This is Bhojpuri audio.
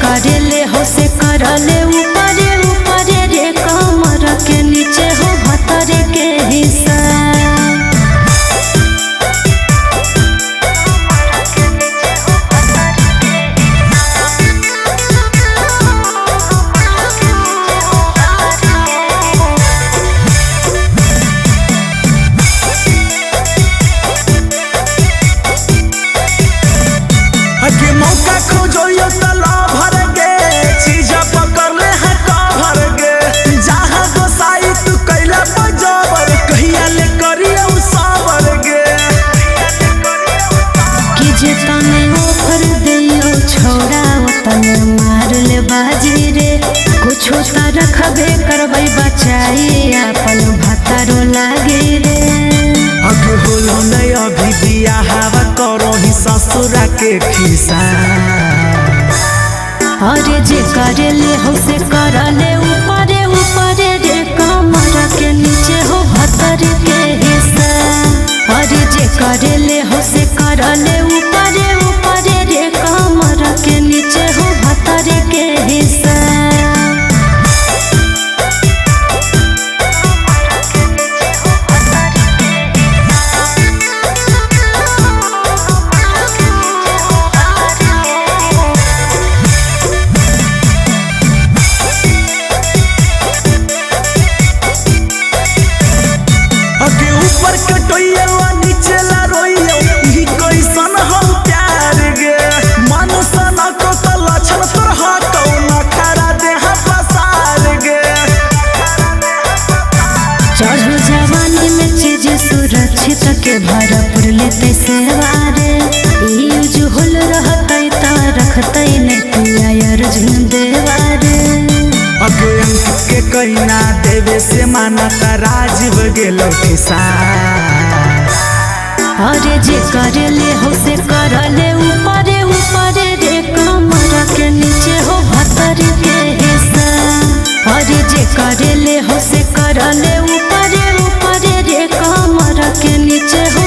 करेले हो से करले ऊपरे ऊपरे रे कमर के नीचे हो भतर के हिस्सा। मौका खोजो तला भर गे चीज पकड़ ले है का भर गे जहाँ गोसाई तू कैला बजावर कहिया ले करियो सावर गे कि जे तने ओफर दियो छोड़ा तने मार ले बाजी रे कुछो त रखबे करबै बचाई अपन भतारो लागे रे। अब होलो नहीं अभी बिया हवा करो ही ससुरा के खिसा। अरे जे करेले हो से करले ऊपरे ऊपरे रे कमर के नीचे हो भतर के हिस्सा। अरे जे करेले हो से करले ऊपरे ऊपरे रे कमर के नीचे हो भतर के हिस्सा। ऊपर कटोइया नीचे ला रोइयो ई कैसन हम प्यार गे मन सना को त लक्षण तोर हटौ न खरा देह पसार गे। चढ़ो जवानी में चीज सुरक्षित के भरपूर लेते सेवारे यूज होल रहते त रखते नहीं पिया अर्जुन देवारे। अगे अंकित के कहना देवे से माना त राजीव गेलो खिसा। अरे जे करेले हो से करले ऊपरे ऊपरे रे कमर के नीचे हो भतर के हिस्सा। अरे जे करेले हो से करले ऊपरे ऊपरे रे कमर के नीचे हो